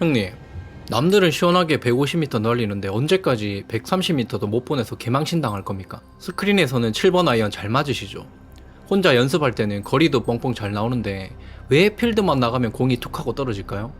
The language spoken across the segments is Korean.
형님, 남들은 시원하게 150m 날리는데 언제까지 130m도 못 보내서 개망신 당할 겁니까? 스크린에서는 7번 아이언 잘 맞으시죠? 혼자 연습할 때는 거리도 뻥뻥 잘 나오는데 왜 필드만 나가면 공이 툭 하고 떨어질까요?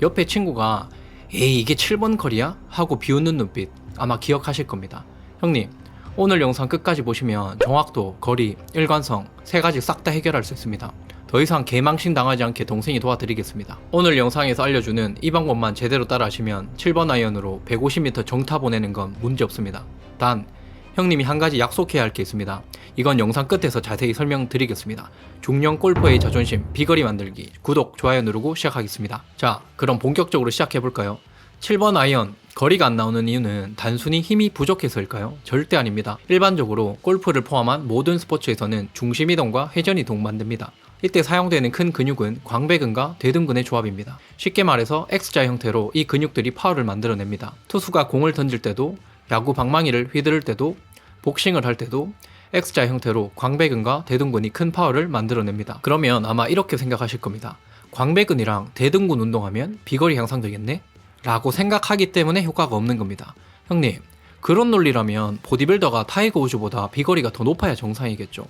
옆에 친구가 에이 이게 7번 거리야? 하고 비웃는 눈빛 아마 기억하실 겁니다. 형님, 오늘 영상 끝까지 보시면 정확도, 거리, 일관성 세 가지 싹 다 해결할 수 있습니다. 더 이상 개망신 당하지 않게 동생이 도와드리겠습니다. 오늘 영상에서 알려주는 이 방법만 제대로 따라하시면 7번 아이언으로 150m 정타 보내는 건 문제 없습니다. 단 형님이 한 가지 약속해야 할 게 있습니다. 이건 영상 끝에서 자세히 설명드리겠습니다. 중년 골퍼의 자존심, 비거리 만들기. 구독, 좋아요 누르고 시작하겠습니다. 자, 그럼 본격적으로 시작해볼까요? 7번 아이언, 거리가 안 나오는 이유는 단순히 힘이 부족해서일까요? 절대 아닙니다. 일반적으로 골프를 포함한 모든 스포츠에서는 중심이동과 회전이동 만듭니다. 이때 사용되는 큰 근육은 광배근과 대둔근의 조합입니다. 쉽게 말해서 X자 형태로 이 근육들이 파워를 만들어냅니다. 투수가 공을 던질 때도, 야구 방망이를 휘두를 때도, 복싱을 할 때도 X자 형태로 광배근과 대둔근이 큰 파워를 만들어냅니다. 그러면 아마 이렇게 생각하실 겁니다. 광배근이랑 대둔근 운동하면 비거리 향상되겠네? 라고 생각하기 때문에 효과가 없는 겁니다. 형님, 그런 논리라면 보디빌더가 타이거 우즈보다 비거리가 더 높아야 정상이겠죠.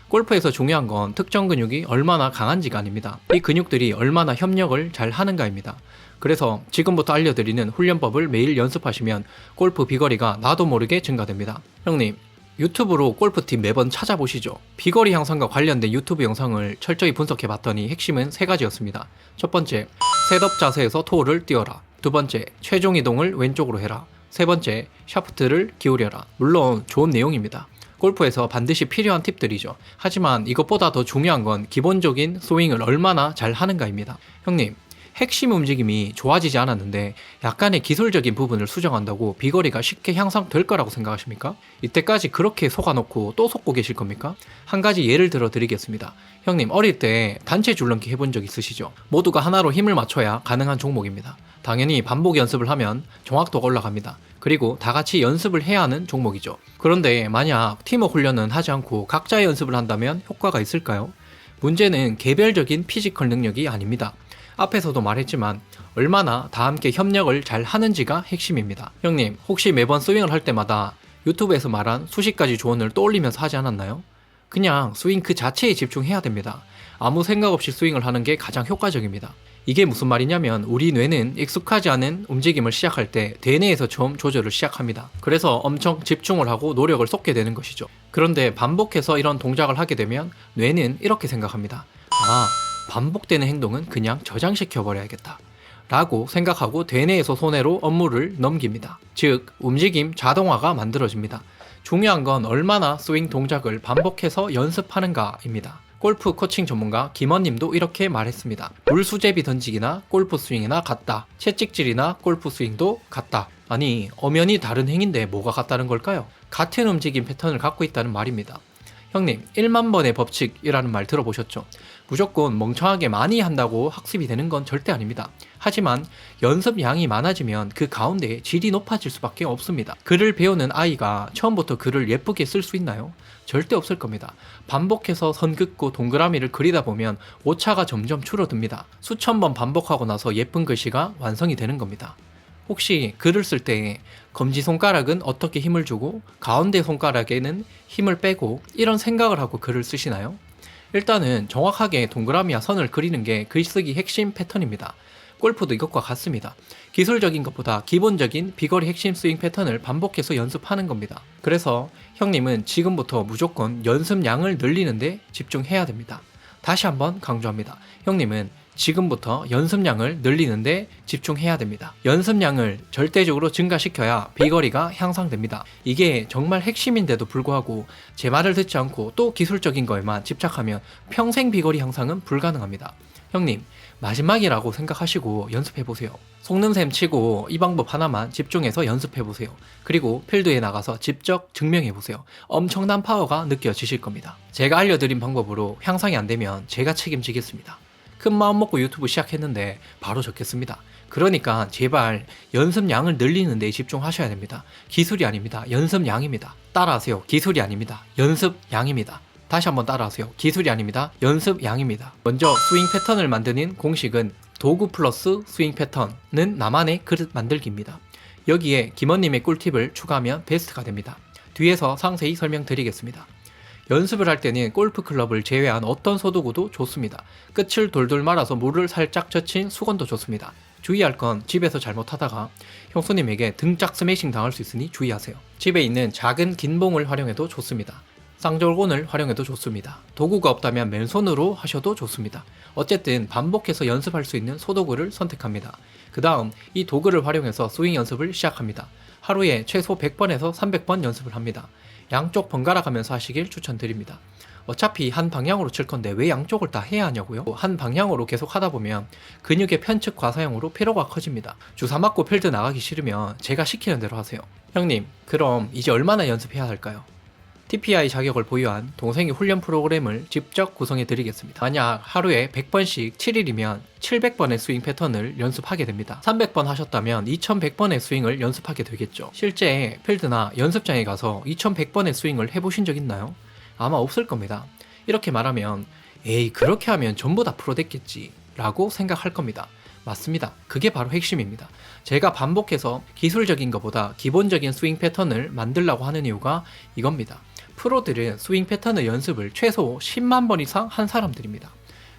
골프에서 중요한 건 특정 근육이 얼마나 강한지가 아닙니다. 이 근육들이 얼마나 협력을 잘 하는가입니다. 그래서 지금부터 알려드리는 훈련법을 매일 연습하시면 골프 비거리가 나도 모르게 증가됩니다. 형님, 유튜브로 골프팁 매번 찾아보시죠. 비거리 향상과 관련된 유튜브 영상을 철저히 분석해봤더니 핵심은 세 가지였습니다. 첫 번째, 셋업 자세에서 토어를 띄워라. 두 번째, 최종 이동을 왼쪽으로 해라. 세 번째, 샤프트를 기울여라. 물론 좋은 내용입니다. 골프에서 반드시 필요한 팁들이죠. 하지만 이것보다 더 중요한 건 기본적인 스윙을 얼마나 잘 하는가입니다. 형님, 핵심 움직임이 좋아지지 않았는데 약간의 기술적인 부분을 수정한다고 비거리가 쉽게 향상될 거라고 생각하십니까? 이때까지 그렇게 속아놓고 또 속고 계실 겁니까? 한 가지 예를 들어 드리겠습니다. 형님, 어릴 때 단체 줄넘기 해본 적 있으시죠? 모두가 하나로 힘을 맞춰야 가능한 종목입니다. 당연히 반복 연습을 하면 정확도가 올라갑니다. 그리고 다 같이 연습을 해야 하는 종목이죠. 그런데 만약 팀워크 훈련은 하지 않고 각자의 연습을 한다면 효과가 있을까요? 문제는 개별적인 피지컬 능력이 아닙니다. 앞에서도 말했지만 얼마나 다 함께 협력을 잘 하는지가 핵심입니다. 형님, 혹시 매번 스윙을 할 때마다 유튜브에서 말한 수십 가지 조언을 떠올리면서 하지 않았나요? 그냥 스윙 그 자체에 집중해야 됩니다. 아무 생각 없이 스윙을 하는 게 가장 효과적입니다. 이게 무슨 말이냐면 우리 뇌는 익숙하지 않은 움직임을 시작할 때 대뇌에서 처음 조절을 시작합니다. 그래서 엄청 집중을 하고 노력을 쏟게 되는 것이죠. 그런데 반복해서 이런 동작을 하게 되면 뇌는 이렇게 생각합니다. 아, 반복되는 행동은 그냥 저장시켜 버려야겠다 라고 생각하고 대뇌에서 손해로 업무를 넘깁니다. 즉, 움직임 자동화가 만들어집니다. 중요한 건 얼마나 스윙 동작을 반복해서 연습하는가입니다. 골프 코칭 전문가 김원님도 이렇게 말했습니다. 물수제비 던지기나 골프 스윙이나 같다. 채찍질이나 골프 스윙도 같다. 아니, 엄연히 다른 행인데 뭐가 같다는 걸까요? 같은 움직임 패턴을 갖고 있다는 말입니다. 형님, 1만 번의 법칙이라는 말 들어보셨죠? 무조건 멍청하게 많이 한다고 학습이 되는 건 절대 아닙니다. 하지만 연습 양이 많아지면 그 가운데 질이 높아질 수밖에 없습니다. 글을 배우는 아이가 처음부터 글을 예쁘게 쓸 수 있나요? 절대 없을 겁니다. 반복해서 선 긋고 동그라미를 그리다 보면 오차가 점점 줄어듭니다. 수천 번 반복하고 나서 예쁜 글씨가 완성이 되는 겁니다. 혹시 글을 쓸 때 검지손가락은 어떻게 힘을 주고 가운데 손가락에는 힘을 빼고 이런 생각을 하고 글을 쓰시나요? 일단은 정확하게 동그라미와 선을 그리는 게 글쓰기 핵심 패턴입니다. 골프도 이것과 같습니다. 기술적인 것보다 기본적인 비거리 핵심 스윙 패턴을 반복해서 연습하는 겁니다. 그래서 형님은 지금부터 무조건 연습량을 늘리는데 집중해야 됩니다. 다시 한번 강조합니다. 형님은 지금부터 연습량을 늘리는데 집중해야 됩니다. 연습량을 절대적으로 증가시켜야 비거리가 향상됩니다. 이게 정말 핵심인데도 불구하고 제 말을 듣지 않고 또 기술적인 거에만 집착하면 평생 비거리 향상은 불가능합니다. 형님, 마지막이라고 생각하시고 연습해보세요. 속는셈 치고 이 방법 하나만 집중해서 연습해보세요. 그리고 필드에 나가서 직접 증명해보세요. 엄청난 파워가 느껴지실 겁니다. 제가 알려드린 방법으로 향상이 안 되면 제가 책임지겠습니다. 큰 마음 먹고 유튜브 시작했는데 바로 적겠습니다. 그러니까 제발 연습량을 늘리는 데 집중하셔야 됩니다. 기술이 아닙니다. 연습량입니다. 따라하세요. 기술이 아닙니다. 연습량입니다. 다시 한번 따라하세요. 기술이 아닙니다. 연습량입니다. 먼저 스윙 패턴을 만드는 공식은 도구 플러스 스윙 패턴은 나만의 그릇 만들기입니다. 여기에 김원님의 꿀팁을 추가하면 베스트가 됩니다. 뒤에서 상세히 설명드리겠습니다. 연습을 할 때는 골프 클럽을 제외한 어떤 소도구도 좋습니다. 끝을 돌돌 말아서 물을 살짝 젖힌 수건도 좋습니다. 주의할 건 집에서 잘못하다가 형수님에게 등짝 스매싱 당할 수 있으니 주의하세요. 집에 있는 작은 긴 봉을 활용해도 좋습니다. 쌍절곤을 활용해도 좋습니다. 도구가 없다면 맨손으로 하셔도 좋습니다. 어쨌든 반복해서 연습할 수 있는 소도구를 선택합니다. 그 다음 이 도구를 활용해서 스윙 연습을 시작합니다. 하루에 최소 100번에서 300번 연습을 합니다. 양쪽 번갈아 가면서 하시길 추천드립니다. 어차피 한 방향으로 칠 건데 왜 양쪽을 다 해야 하냐고요? 한 방향으로 계속 하다 보면 근육의 편측 과사용으로 피로가 커집니다. 주사 맞고 필드 나가기 싫으면 제가 시키는 대로 하세요. 형님, 그럼 이제 얼마나 연습해야 할까요? TPI 자격을 보유한 동생이 훈련 프로그램을 직접 구성해 드리겠습니다. 만약 하루에 100번씩 7일이면 700번의 스윙 패턴을 연습하게 됩니다. 300번 하셨다면 2100번의 스윙을 연습하게 되겠죠. 실제 필드나 연습장에 가서 2100번의 스윙을 해보신 적 있나요? 아마 없을 겁니다. 이렇게 말하면 에이, 그렇게 하면 전부 다 프로 됐겠지 라고 생각할 겁니다. 맞습니다. 그게 바로 핵심입니다. 제가 반복해서 기술적인 것보다 기본적인 스윙 패턴을 만들려고 하는 이유가 이겁니다. 프로들은 스윙 패턴의 연습을 최소 10만 번 이상 한 사람들입니다.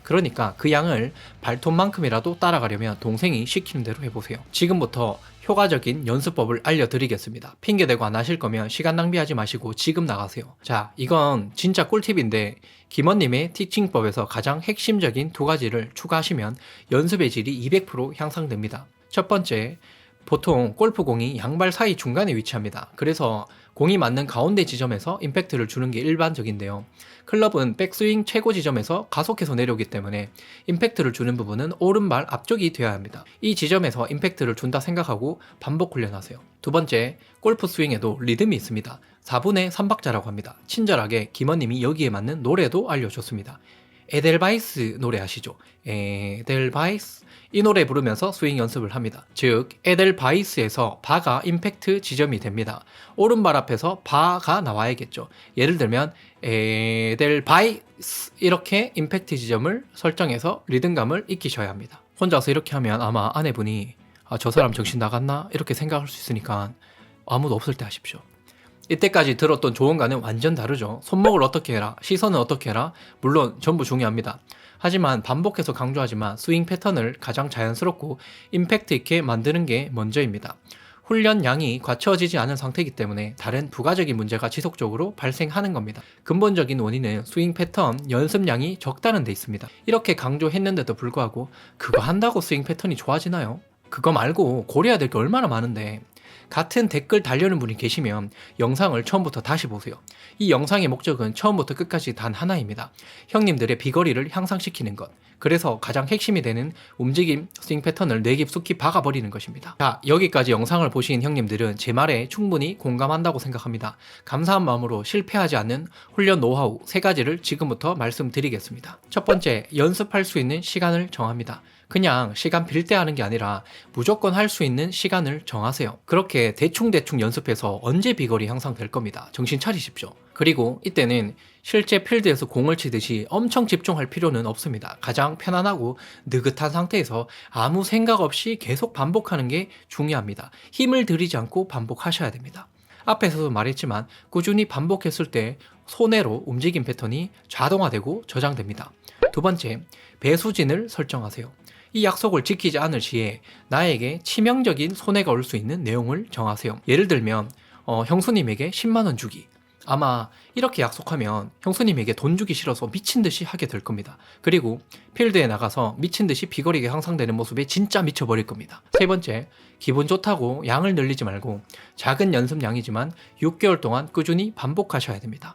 그러니까 그 양을 발톱만큼이라도 따라가려면 동생이 시키는 대로 해보세요. 지금부터 효과적인 연습법을 알려드리겠습니다. 핑계대고 안 하실 거면 시간 낭비하지 마시고 지금 나가세요. 자, 이건 진짜 꿀팁인데 김원님의 티칭법에서 가장 핵심적인 두 가지를 추가하시면 연습의 질이 200% 향상됩니다. 첫 번째, 보통 골프공이 양발 사이 중간에 위치합니다. 그래서 공이 맞는 가운데 지점에서 임팩트를 주는 게 일반적인데요. 클럽은 백스윙 최고 지점에서 가속해서 내려오기 때문에 임팩트를 주는 부분은 오른발 앞쪽이 되어야 합니다. 이 지점에서 임팩트를 준다 생각하고 반복 훈련하세요. 두 번째, 골프 스윙에도 리듬이 있습니다. 4분의 3박자라고 합니다. 친절하게 김원님이 여기에 맞는 노래도 알려줬습니다. 에델바이스 노래 아시죠? 에델바이스, 이 노래 부르면서 스윙 연습을 합니다. 즉 에델바이스에서 바가 임팩트 지점이 됩니다. 오른발 앞에서 바가 나와야겠죠. 예를 들면 에델바이스 이렇게 임팩트 지점을 설정해서 리듬감을 익히셔야 합니다. 혼자서 이렇게 하면 아마 아내분이 저 사람 정신 나갔나? 이렇게 생각할 수 있으니까 아무도 없을 때 하십시오. 이때까지 들었던 조언과는 완전 다르죠. 손목을 어떻게 해라, 시선은 어떻게 해라, 물론 전부 중요합니다. 하지만 반복해서 강조하지만 스윙 패턴을 가장 자연스럽고 임팩트 있게 만드는 게 먼저입니다. 훈련량이 갖춰지지 않은 상태이기 때문에 다른 부가적인 문제가 지속적으로 발생하는 겁니다. 근본적인 원인은 스윙 패턴 연습량이 적다는 데 있습니다. 이렇게 강조했는데도 불구하고 그거 한다고 스윙 패턴이 좋아지나요? 그거 말고 고려해야 될 게 얼마나 많은데. 같은 댓글 달려는 분이 계시면 영상을 처음부터 다시 보세요. 이 영상의 목적은 처음부터 끝까지 단 하나입니다. 형님들의 비거리를 향상시키는 것. 그래서 가장 핵심이 되는 움직임, 스윙 패턴을 뇌 깊숙이 박아버리는 것입니다. 자, 여기까지 영상을 보신 형님들은 제 말에 충분히 공감한다고 생각합니다. 감사한 마음으로 실패하지 않는 훈련 노하우 3가지를 지금부터 말씀드리겠습니다. 첫 번째, 연습할 수 있는 시간을 정합니다. 그냥 시간 빌 때 하는 게 아니라 무조건 할 수 있는 시간을 정하세요. 그렇게 대충대충 연습해서 언제 비거리 향상될 겁니다. 정신 차리십시오. 그리고 이때는 실제 필드에서 공을 치듯이 엄청 집중할 필요는 없습니다. 가장 편안하고 느긋한 상태에서 아무 생각 없이 계속 반복하는 게 중요합니다. 힘을 들이지 않고 반복하셔야 됩니다. 앞에서도 말했지만 꾸준히 반복했을 때 손해로 움직임 패턴이 자동화되고 저장됩니다. 두 번째, 배수진을 설정하세요. 이 약속을 지키지 않을 시에 나에게 치명적인 손해가 올 수 있는 내용을 정하세요. 예를 들면 형수님에게 10만원 주기. 아마 이렇게 약속하면 형수님에게 돈 주기 싫어서 미친듯이 하게 될 겁니다. 그리고 필드에 나가서 미친듯이 비거리가 향상되는 모습에 진짜 미쳐버릴 겁니다. 세 번째, 기분 좋다고 양을 늘리지 말고 작은 연습량이지만 6개월 동안 꾸준히 반복하셔야 됩니다.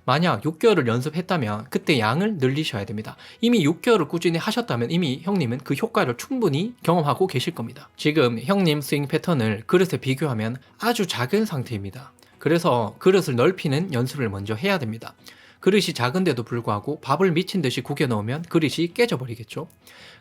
만약 6개월을 연습했다면 그때 양을 늘리셔야 됩니다. 이미 6개월을 꾸준히 하셨다면 이미 형님은 그 효과를 충분히 경험하고 계실 겁니다. 지금 형님 스윙 패턴을 그릇에 비교하면 아주 작은 상태입니다. 그래서 그릇을 넓히는 연습을 먼저 해야 됩니다. 그릇이 작은데도 불구하고 밥을 미친 듯이 구겨 넣으면 그릇이 깨져버리겠죠.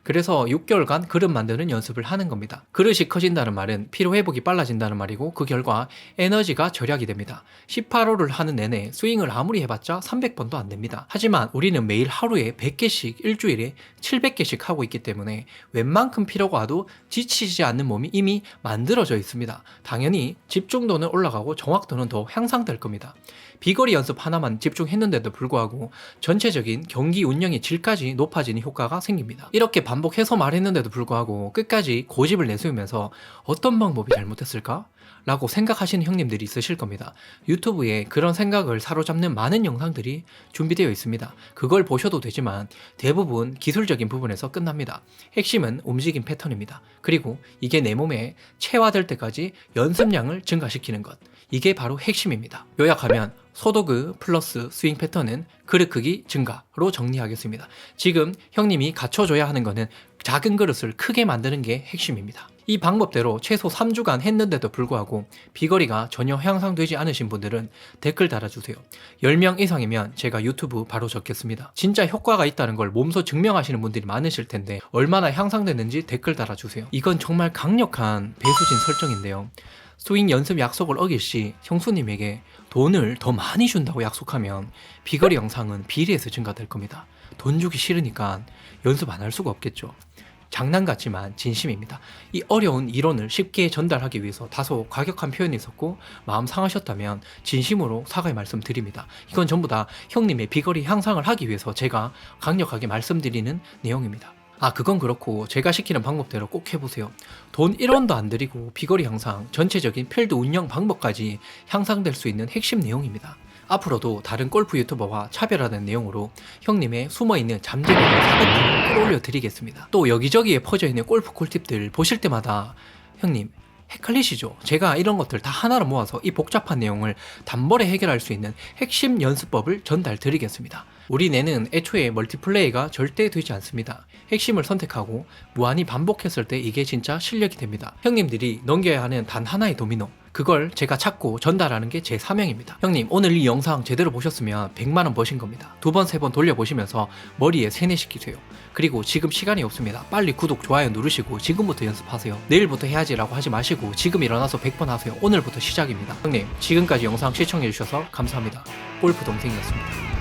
그래서 6개월간 그릇 만드는 연습을 하는 겁니다. 그릇이 커진다는 말은 피로 회복이 빨라진다는 말이고 그 결과 에너지가 절약이 됩니다. 18호를 하는 내내 스윙을 아무리 해봤자 300번도 안 됩니다. 하지만 우리는 매일 하루에 100개씩 일주일에 700개씩 하고 있기 때문에 웬만큼 피로가 와도 지치지 않는 몸이 이미 만들어져 있습니다. 당연히 집중도는 올라가고 정확도는 더 향상될 겁니다. 비거리 연습 하나만 집중했는데도 불구하고 전체적인 경기 운영의 질까지 높아지는 효과가 생깁니다. 이렇게 반복해서 말했는데도 불구하고 끝까지 고집을 내세우면서 어떤 방법이 잘못했을까? 라고 생각하시는 형님들이 있으실 겁니다. 유튜브에 그런 생각을 사로잡는 많은 영상들이 준비되어 있습니다. 그걸 보셔도 되지만 대부분 기술적인 부분에서 끝납니다. 핵심은 움직임 패턴입니다. 그리고 이게 내 몸에 체화될 때까지 연습량을 증가시키는 것. 이게 바로 핵심입니다. 요약하면 소도그 플러스 스윙 패턴은 그릇 크기 증가로 정리하겠습니다. 지금 형님이 갖춰줘야 하는 거는 작은 그릇을 크게 만드는 게 핵심입니다. 이 방법대로 최소 3주간 했는데도 불구하고 비거리가 전혀 향상되지 않으신 분들은 댓글 달아주세요. 10명 이상이면 제가 유튜브 바로 적겠습니다. 진짜 효과가 있다는 걸 몸소 증명하시는 분들이 많으실 텐데 얼마나 향상됐는지 댓글 달아주세요. 이건 정말 강력한 배수진 설정인데요. 스윙 연습 약속을 어길 시 형수님에게 돈을 더 많이 준다고 약속하면 비거리 영상은 비례해서 증가될 겁니다. 돈 주기 싫으니까 연습 안 할 수가 없겠죠. 장난 같지만 진심입니다. 이 어려운 이론을 쉽게 전달하기 위해서 다소 과격한 표현이 있었고 마음 상하셨다면 진심으로 사과의 말씀 드립니다. 이건 전부 다 형님의 비거리 향상을 하기 위해서 제가 강력하게 말씀드리는 내용입니다. 그건 그렇고 제가 시키는 방법대로 꼭 해보세요. 돈 1원도 안 들이고 비거리 향상, 전체적인 필드 운영 방법까지 향상될 수 있는 핵심 내용입니다. 앞으로도 다른 골프 유튜버와 차별화된 내용으로 형님의 숨어있는 잠재력을 400% 끌어올려 드리겠습니다. 또 여기저기에 퍼져있는 골프 꿀팁들 보실 때마다 형님 헷갈리시죠? 제가 이런 것들 다 하나로 모아서 이 복잡한 내용을 단번에 해결할 수 있는 핵심 연습법을 전달 드리겠습니다. 우리 뇌는 애초에 멀티플레이가 절대 되지 않습니다. 핵심을 선택하고 무한히 반복했을 때 이게 진짜 실력이 됩니다. 형님들이 넘겨야 하는 단 하나의 도미노, 그걸 제가 찾고 전달하는 게 제 사명입니다. 형님 오늘 이 영상 제대로 보셨으면 100만원 버신 겁니다. 2번 3번 돌려보시면서 머리에 세뇌시키세요. 그리고 지금 시간이 없습니다. 빨리 구독 좋아요 누르시고 지금부터 연습하세요. 내일부터 해야지 라고 하지 마시고 지금 일어나서 100번 하세요. 오늘부터 시작입니다. 형님 지금까지 영상 시청해주셔서 감사합니다. 골프 동생이었습니다.